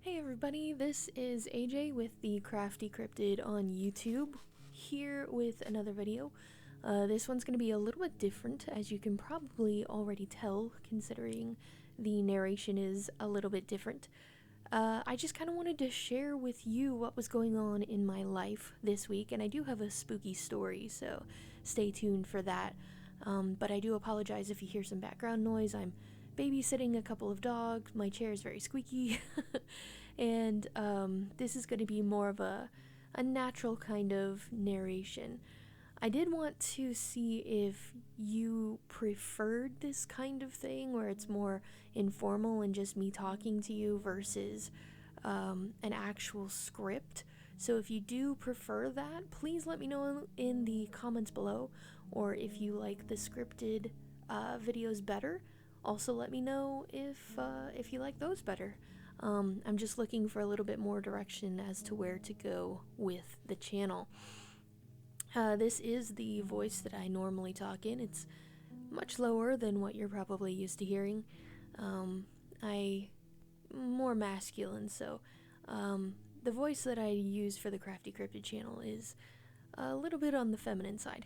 Hey everybody, this is AJ with the Crafty Cryptid on YouTube, here with another video. This one's going to be a little bit different, as you can probably already tell, considering the narration is a little bit different. I just kind of wanted to share with you what was going on in my life this week, and I do have a spooky story, so stay tuned for that. But I do apologize if you hear some background noise. I'm babysitting a couple of dogs. My chair is very squeaky. And this is going to be more of a natural kind of narration. I did want to see if you preferred this kind of thing where it's more informal and just me talking to you versus an actual script. So if you do prefer that, please let me know in the comments below, or if you like the scripted videos better, also let me know if you like those better. I'm just looking for a little bit more direction as to where to go with the channel. This is the voice that I normally talk in. It's much lower than what you're probably used to hearing. I'm more masculine, so the voice that I use for the Crafty Cryptid channel is a little bit on the feminine side.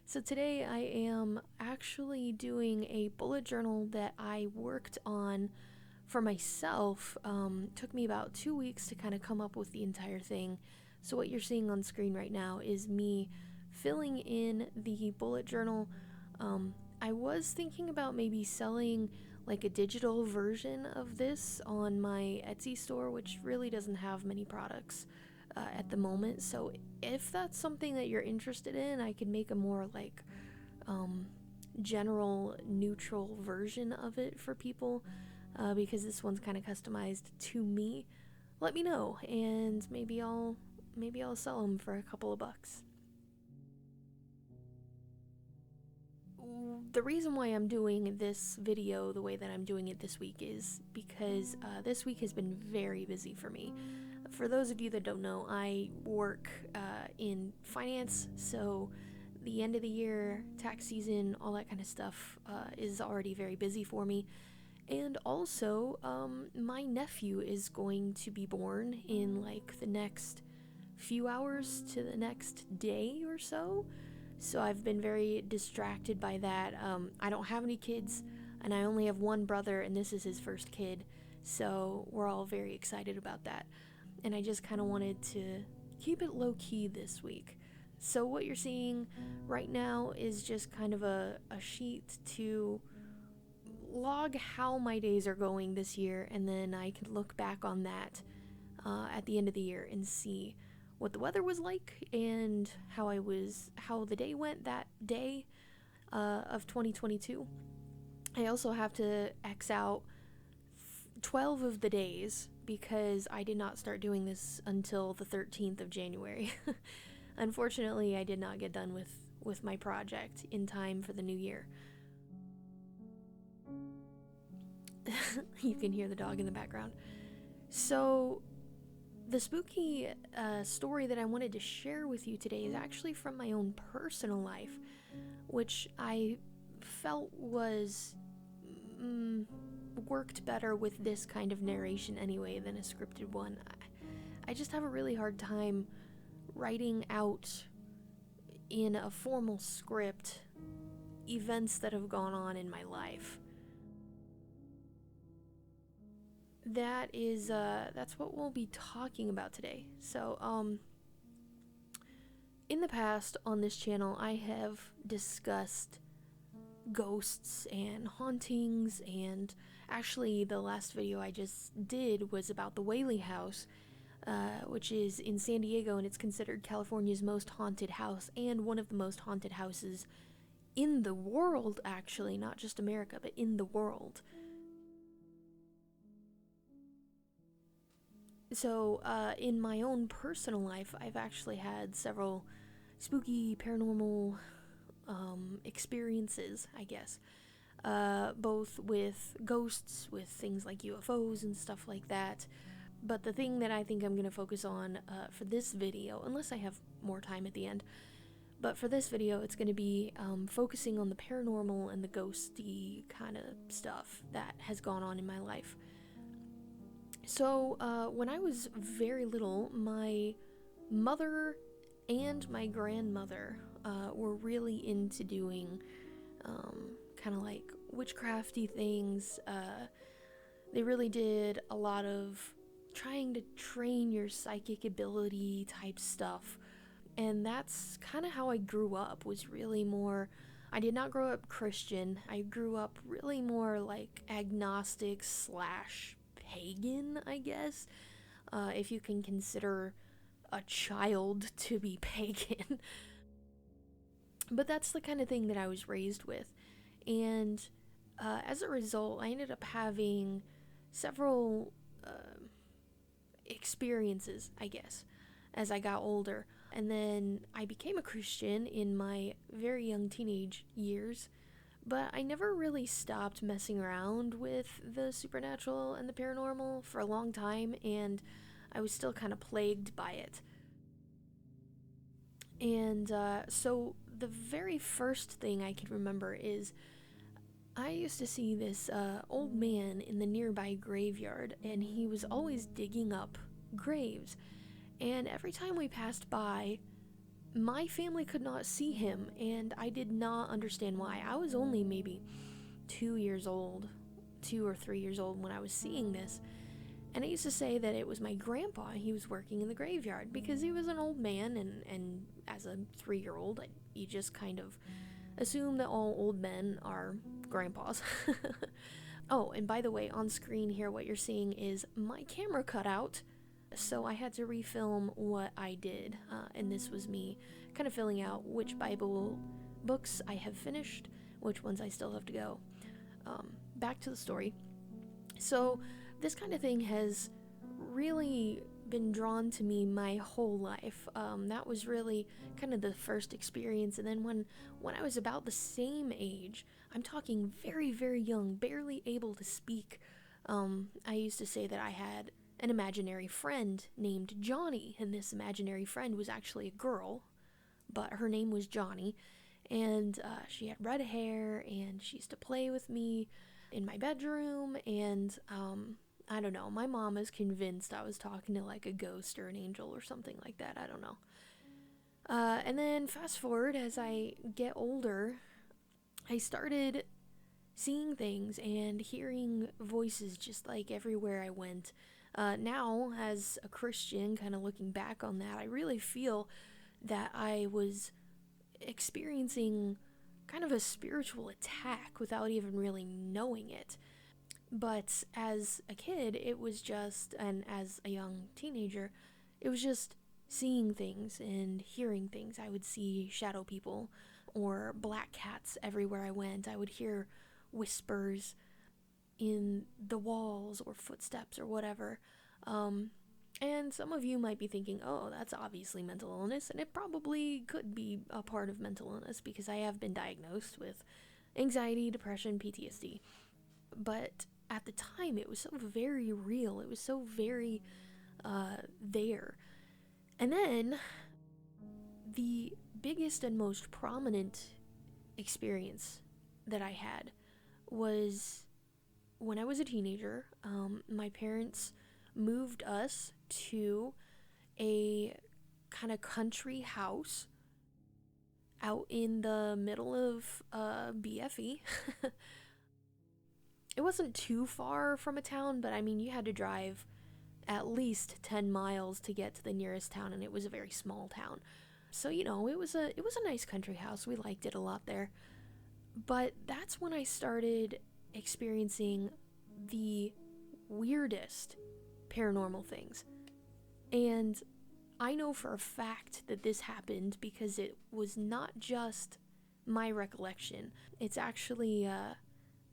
So today I am actually doing a bullet journal that I worked on for myself. Took me about 2 weeks to kind of come up with the entire thing. So what you're seeing on screen right now is me filling in the bullet journal. I was thinking about maybe selling like a digital version of this on my Etsy store, which really doesn't have many products at the moment. So if that's something that you're interested in, I could make a more like general neutral version of it for people, because this one's kind of customized to me. Let me know, and maybe I'll sell them for a couple of bucks. The reason why I'm doing this video the way that I'm doing it this week is because this week has been very busy for me. For those of you that don't know, I work in finance, so the end of the year, tax season, all that kind of stuff is already very busy for me. And also, my nephew is going to be born in like the next few hours to the next day or so. So I've been very distracted by that. I don't have any kids, and I only have one brother, and this is his first kid. So we're all very excited about that. And I just kind of wanted to keep it low-key this week. So what you're seeing right now is just kind of a sheet to log how my days are going this year, and then I can look back on that at the end of the year and see what the weather was like and how the day went that day of 2022. I also have to X out 12 of the days because I did not start doing this until the 13th of January. Unfortunately, I did not get done with my project in time for the new year. You can hear the dog in the background. So the spooky story that I wanted to share with you today is actually from my own personal life, which I felt was worked better with this kind of narration anyway than a scripted one. I just have a really hard time writing out in a formal script events that have gone on in my life. That's what we'll be talking about today. So, in the past on this channel, I have discussed ghosts and hauntings, and actually the last video I just did was about the Whaley House, which is in San Diego, and it's considered California's most haunted house and one of the most haunted houses in the world, actually, not just America, but in the world. So, in my own personal life, I've actually had several spooky paranormal experiences, I guess. Both with ghosts, with things like UFOs and stuff like that. But the thing that I think I'm going to focus on for this video, unless I have more time at the end, but for this video it's going to be focusing on the paranormal and the ghosty kind of stuff that has gone on in my life. So, when I was very little, my mother and my grandmother were really into doing kind of like witchcrafty things. They really did a lot of trying to train your psychic ability type stuff. And that's kind of how I grew up, was really more. I did not grow up Christian. I grew up really more like agnostic slash pagan, I guess, if you can consider a child to be pagan. But that's the kind of thing that I was raised with. And as a result, I ended up having several experiences, I guess, as I got older. And then I became a Christian in my very young teenage years, but I never really stopped messing around with the supernatural and the paranormal for a long time, and I was still kind of plagued by it. And so the very first thing I can remember is I used to see this old man in the nearby graveyard, and he was always digging up graves. And every time we passed by, my family could not see him, and I did not understand why. I was only maybe 2 or 3 years old when I was seeing this. And I used to say that it was my grandpa. He was working in the graveyard because he was an old man, and as a 3-year-old, you just kind of assume that all old men are grandpas. Oh, and by the way, on screen here, what you're seeing is my camera cut out, so I had to refilm what I did, and this was me kind of filling out which Bible books I have finished, which ones I still have to go. Back to the story. So this kind of thing has really been drawn to me my whole life. That was really kind of the first experience. And then when I was about the same age, I'm talking very, very young, barely able to speak, I used to say that I had an imaginary friend named Johnny, and this imaginary friend was actually a girl, but her name was Johnny, and she had red hair, and she used to play with me in my bedroom, and I don't know, my mom is convinced I was talking to like a ghost or an angel or something like that, I don't know. And then fast forward, as I get older, I started seeing things and hearing voices just like everywhere I went. Now, as a Christian, kind of looking back on that, I really feel that I was experiencing kind of a spiritual attack without even really knowing it. But as a kid, it was just, and as a young teenager, it was just seeing things and hearing things. I would see shadow people or black cats everywhere I went. I would hear whispers in the walls or footsteps or whatever. And some of you might be thinking, oh, that's obviously mental illness, and it probably could be a part of mental illness because I have been diagnosed with anxiety, depression, PTSD. But at the time, it was so very real. It was so very there. And then the biggest and most prominent experience that I had was when I was a teenager. My parents moved us to a kind of country house out in the middle of BFE. It wasn't too far from a town, but I mean, you had to drive at least 10 miles to get to the nearest town, and it was a very small town. So, you know, it was a nice country house. We liked it a lot there. But that's when I started experiencing the weirdest paranormal things. And I know for a fact that this happened because it was not just my recollection. It's actually,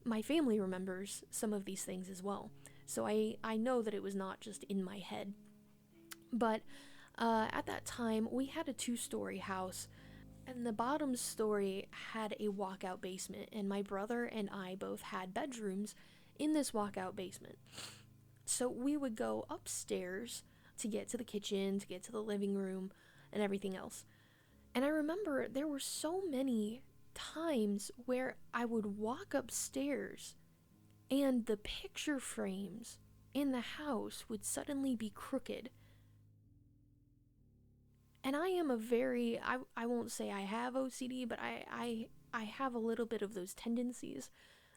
my family remembers some of these things as well. So I know that it was not just in my head. But at that time, we had a 2-story house, and the bottom story had a walkout basement, and my brother and I both had bedrooms in this walkout basement. So we would go upstairs to get to the kitchen, to get to the living room, and everything else. And I remember there were so many times where I would walk upstairs and the picture frames in the house would suddenly be crooked. And I am a very, I won't say I have OCD, but I have a little bit of those tendencies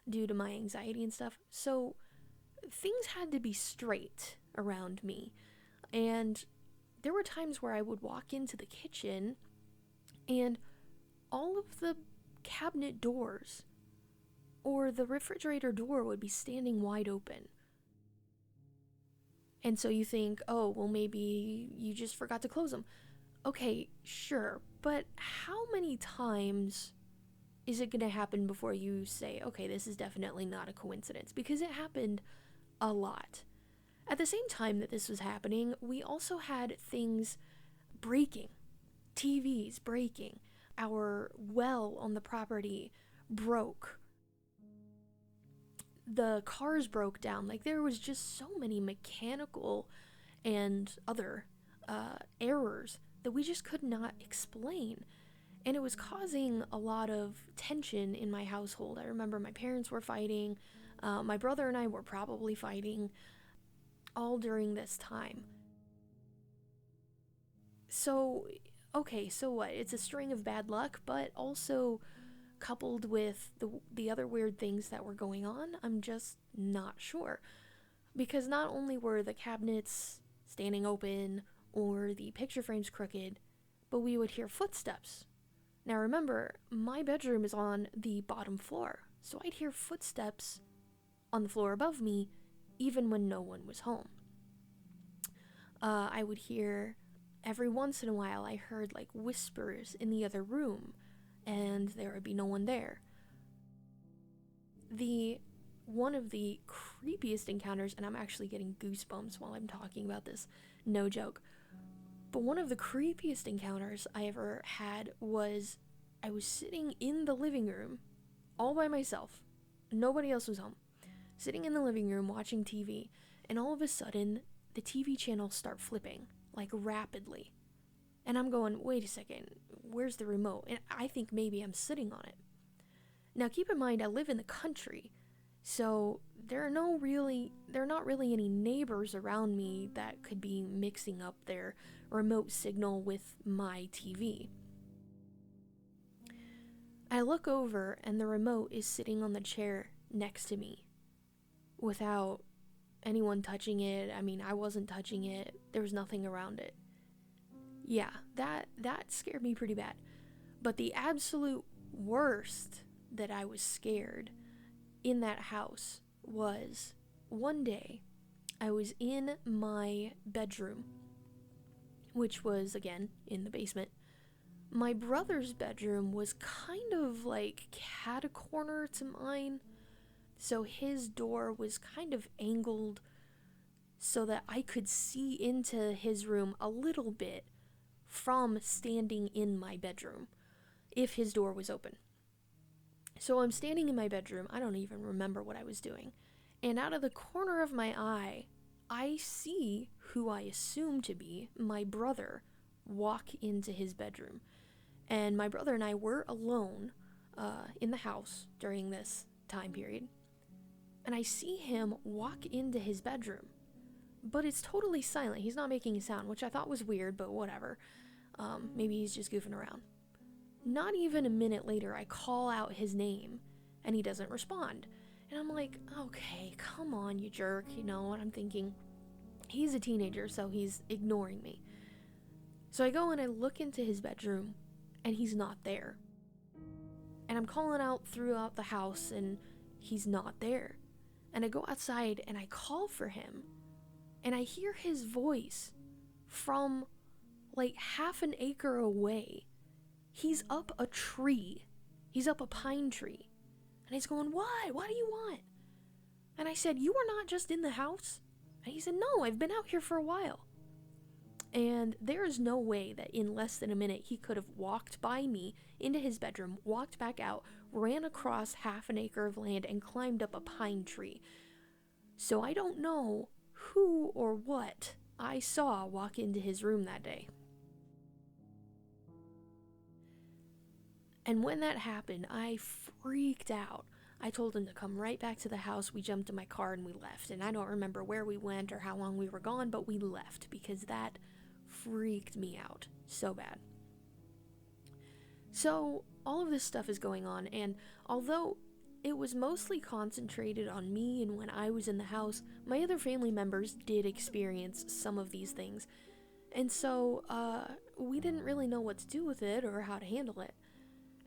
due to my anxiety and stuff. So things had to be straight around me. And there were times where I would walk into the kitchen and all of the cabinet doors or the refrigerator door would be standing wide open. And so you think, oh, well, maybe you just forgot to close them. Okay, sure, but how many times is it going to happen before you say, okay, this is definitely not a coincidence? Because it happened a lot. At the same time that this was happening, we also had things breaking, TVs breaking, our well on the property broke, the cars broke down. Like, there was just so many mechanical and other errors that we just could not explain. And it was causing a lot of tension in my household. I remember my parents were fighting, my brother and I were probably fighting, all during this time. So, okay, so what? It's a string of bad luck, but also coupled with the other weird things that were going on, I'm just not sure. Because not only were the cabinets standing open or the picture frames crooked, but we would hear footsteps. Now remember, my bedroom is on the bottom floor, so I'd hear footsteps on the floor above me even when no one was home. I would hear, every once in a while, I heard like whispers in the other room, and there would be no one there. One of the creepiest encounters, and I'm actually getting goosebumps while I'm talking about this, no joke, but one of the creepiest encounters I ever had was I was sitting in the living room all by myself. Nobody else was home. Sitting in the living room watching TV, and all of a sudden, the TV channels start flipping, like rapidly. And I'm going, wait a second, where's the remote? And I think maybe I'm sitting on it. Now keep in mind, I live in the country, so there are not really any neighbors around me that could be mixing up their remote signal with my TV. I look over and the remote is sitting on the chair next to me without anyone touching it. I mean, I wasn't touching it. There was nothing around it. Yeah, that scared me pretty bad. But the absolute worst that I was scared in that house was one day I was in my bedroom, which was, again, in the basement. My brother's bedroom was kind of like cat-a-corner to mine, so his door was kind of angled so that I could see into his room a little bit from standing in my bedroom, if his door was open. So I'm standing in my bedroom, I don't even remember what I was doing, and out of the corner of my eye, I see who I assume to be my brother walk into his bedroom. And my brother and I were alone in the house during this time period. And I see him walk into his bedroom. But it's totally silent. He's not making a sound, which I thought was weird, but whatever. Maybe he's just goofing around. Not even a minute later, I call out his name, and he doesn't respond. And I'm like, okay, come on, you jerk, you know, and I'm thinking, he's a teenager, so he's ignoring me. So I go and I look into his bedroom, and he's not there. And I'm calling out throughout the house, and he's not there. And I go outside, and I call for him, and I hear his voice from like half an acre away. He's up a tree. He's up a pine tree. And he's going, what? What do you want? And I said, you are not just in the house? And he said, no, I've been out here for a while. And there is no way that in less than a minute he could have walked by me into his bedroom, walked back out, ran across half an acre of land, and climbed up a pine tree. So I don't know who or what I saw walk into his room that day. And when that happened, I freaked out. I told him to come right back to the house. We jumped in my car and we left. And I don't remember where we went or how long we were gone, but we left because that freaked me out so bad. So all of this stuff is going on, and although it was mostly concentrated on me and when I was in the house, my other family members did experience some of these things. And so we didn't really know what to do with it or how to handle it.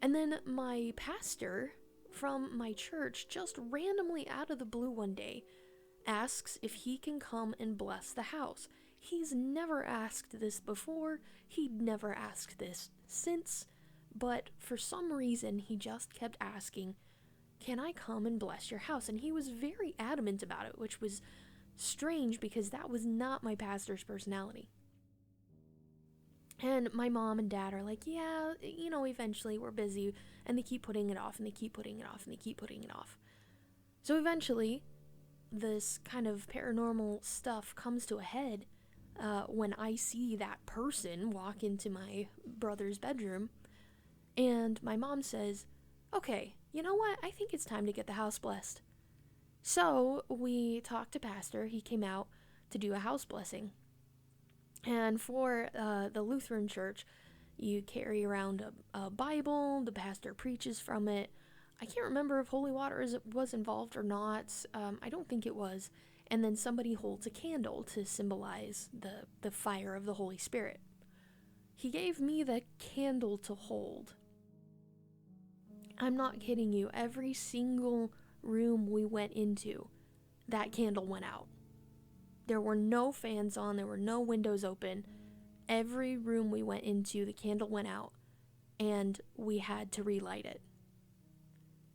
And then my pastor from my church just randomly out of the blue one day asks if he can come and bless the house. He's never asked this before, he'd never asked this since, but for some reason he just kept asking, can I come and bless your house? And he was very adamant about it, which was strange because that was not my pastor's personality. And my mom and dad are like, yeah, eventually we're busy, and they keep putting it off, and they keep putting it off, and they keep putting it off. So eventually, this kind of paranormal stuff comes to a head when I see that person walk into my brother's bedroom, and my mom says, okay, you know what, I think it's time to get the house blessed. So we talked to Pastor. He came out to do a house blessing. And for the Lutheran church, you carry around a Bible, the pastor preaches from it. I can't remember if holy water was involved or not. I don't think it was. And then somebody holds a candle to symbolize the fire of the Holy Spirit. He gave me the candle to hold. I'm not kidding you. Every single room we went into, that candle went out. There were no fans on, there were no windows open. Every room we went into, the candle went out, and we had to relight it.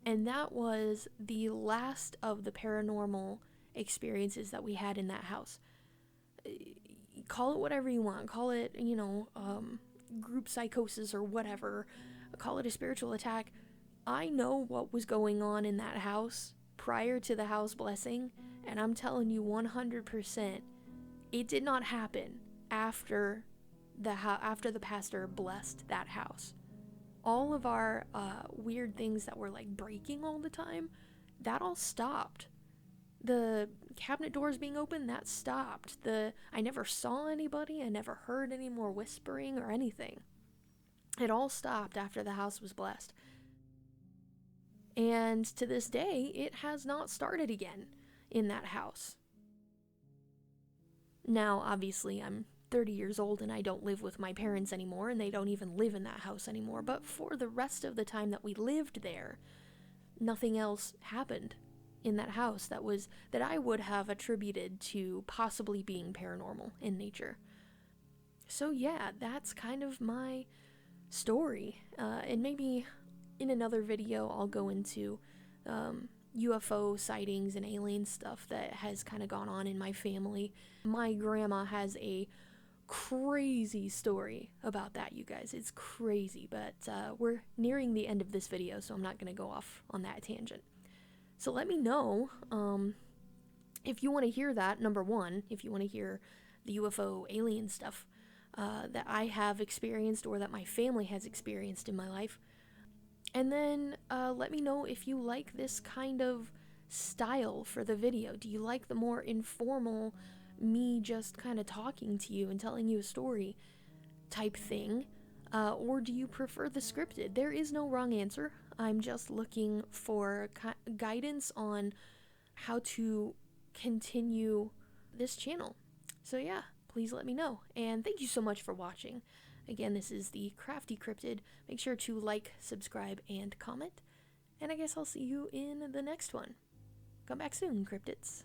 And that was the last of the paranormal experiences that we had in that house. Call it whatever you want. Call it, group psychosis or whatever. Call it a spiritual attack. I know what was going on in that house prior to the house blessing, and I'm telling you 100%, it did not happen after the pastor blessed that house. All of our weird things that were like breaking all the time, that all stopped. The cabinet doors being open, that stopped. I never saw anybody, I never heard any more whispering or anything. It all stopped after the house was blessed. And to this day, it has not started again in that house. Now, obviously, I'm 30 years old and I don't live with my parents anymore, and they don't even live in that house anymore. But for the rest of the time that we lived there, nothing else happened in that house that I would have attributed to possibly being paranormal in nature. So yeah, that's kind of my story. And maybe in another video, I'll go into UFO sightings and alien stuff that has kind of gone on in my family. My grandma has a crazy story about that, you guys. It's crazy, but we're nearing the end of this video, so I'm not going to go off on that tangent. So let me know if you want to hear that, number one, if you want to hear the UFO alien stuff that I have experienced or that my family has experienced in my life. And then let me know if you like this kind of style for the video. Do you like the more informal, me just kind of talking to you and telling you a story type thing? Or do you prefer the scripted? There is no wrong answer. I'm just looking for guidance on how to continue this channel. So yeah, please let me know. And thank you so much for watching. Again, this is the Crafty Cryptid. Make sure to like, subscribe, and comment. And I guess I'll see you in the next one. Come back soon, cryptids.